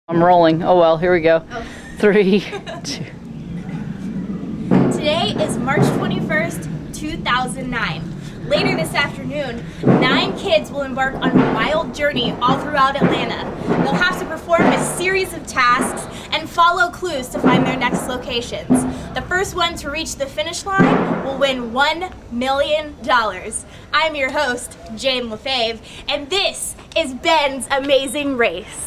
I'm rolling. Oh well, here we go. Oh. 3, 2. Today is March 21st, 2009. Later this afternoon, 9 kids will embark on a wild journey all throughout Atlanta. They'll have to perform a series of tasks and follow clues to find their next locations. The first one to reach the finish line will win $1 million. I'm your host, Jayne LaFave, and this is Ben's Amazing Race.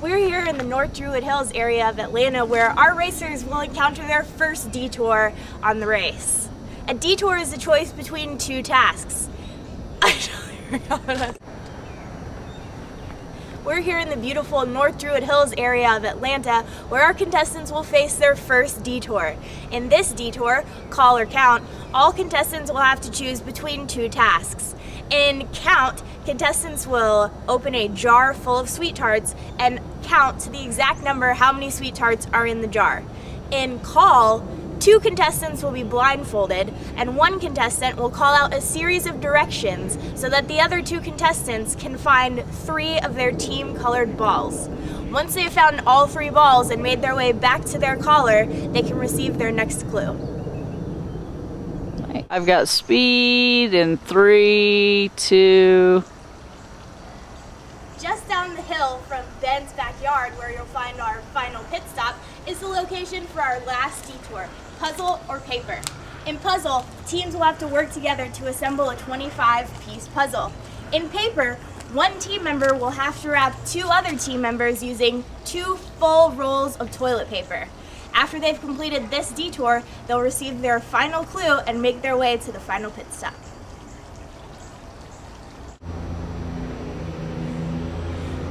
We're here in the North Druid Hills area of Atlanta where our racers will encounter their first detour on the race. A detour is a choice between 2 tasks. We're here in the beautiful North Druid Hills area of Atlanta where our contestants will face their first detour. In this detour, call or count, all contestants will have to choose between 2 tasks. In count, contestants will open a jar full of sweet tarts and count to the exact number how many sweet tarts are in the jar. In call, 2 contestants will be blindfolded and 1 contestant will call out a series of directions so that the other 2 contestants can find 3 of their team-colored balls. Once they've found all 3 balls and made their way back to their caller, they can receive their next clue. I've got speed in 3, 2. Just down the hill from Ben's backyard, where you'll find our final pit stop, is the location for our last detour, puzzle or paper. In puzzle, teams will have to work together to assemble a 25-piece puzzle. In paper, 1 team member will have to wrap 2 other team members using 2 full rolls of toilet paper. After they've completed this detour, they'll receive their final clue and make their way to the final pit stop.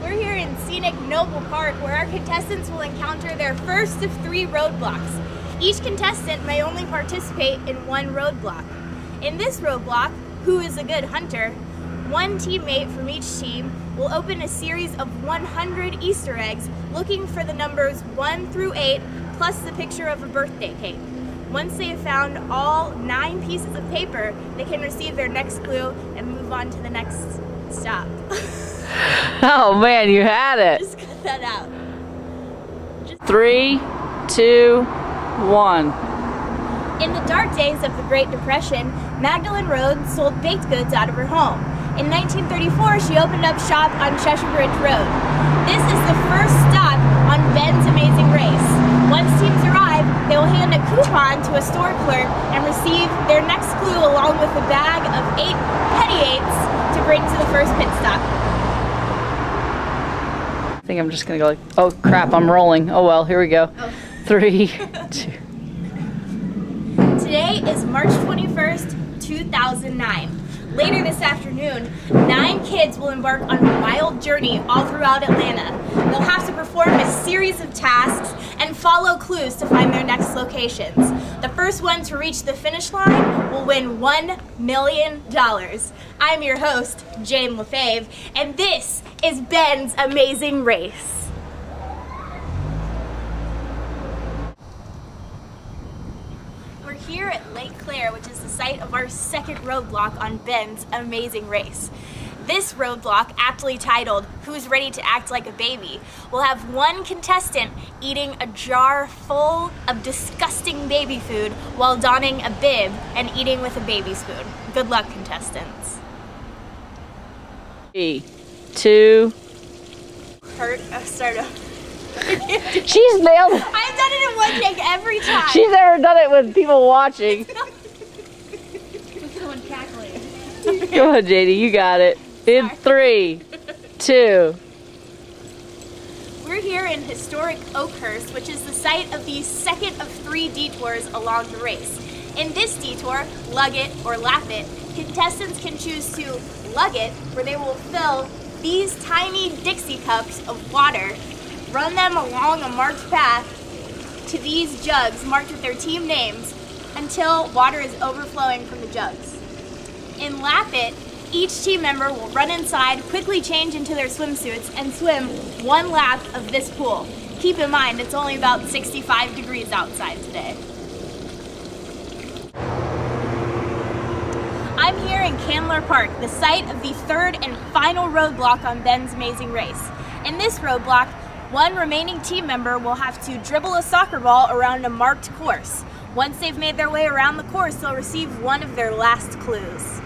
We're here in scenic Noble Park where our contestants will encounter their first of 3 roadblocks. Each contestant may only participate in 1 roadblock. In this roadblock, Who is a Good Hunter?, 1 teammate from each team will open a series of 100 Easter eggs looking for the numbers 1 through 8 plus the picture of a birthday cake. Once they have found all 9 pieces of paper, they can receive their next clue and move on to the next stop. Oh man, you had it. Just cut that out. 3, 2, 1. In the dark days of the Great Depression, Magdalene Rhodes sold baked goods out of her home. In 1934, she opened up shop on Cheshire Bridge Road. This is the first stop on Ben's Amazing Race. Once teams arrive, they will hand a coupon to a store clerk and receive their next clue along with a bag of 8 penny 8s to bring to the first pit stop. I think I'm just gonna go like, oh crap, I'm rolling. Oh well, here we go. Oh. 3, 2. Today is March 21st, 2009. Later this afternoon, 9 kids will embark on a wild journey all throughout Atlanta. They'll have to perform a series of tasks and follow clues to find their next locations. The first one to reach the finish line will win $1 million. I'm your host, Jayne LaFave, and this is Ben's Amazing Race. We're here at Lake Claire, which is the site of our second roadblock on Ben's Amazing Race. This roadblock, aptly titled, Who's Ready to Act Like a Baby, will have 1 contestant eating a jar full of disgusting baby food while donning a bib and eating with a baby spoon. Good luck, contestants. 3, 2. Start over. She's nailed it. I've done it in 1 take every time. She's never done it with people watching. With someone cackling. Come on, JD, you got it. In 3, 2. We're here in historic Oakhurst, which is the site of the second of 3 detours along the race. In this detour, Lug It or Lap It, contestants can choose to lug it, where they will fill these tiny Dixie cups of water, run them along a marked path to these jugs marked with their team names until water is overflowing from the jugs. In Lap It, each team member will run inside, quickly change into their swimsuits, and swim 1 lap of this pool. Keep in mind, it's only about 65 degrees outside today. I'm here in Candler Park, the site of the third and final roadblock on Ben's Amazing Race. In this roadblock, one remaining team member will have to dribble a soccer ball around a marked course. Once they've made their way around the course, they'll receive one of their last clues.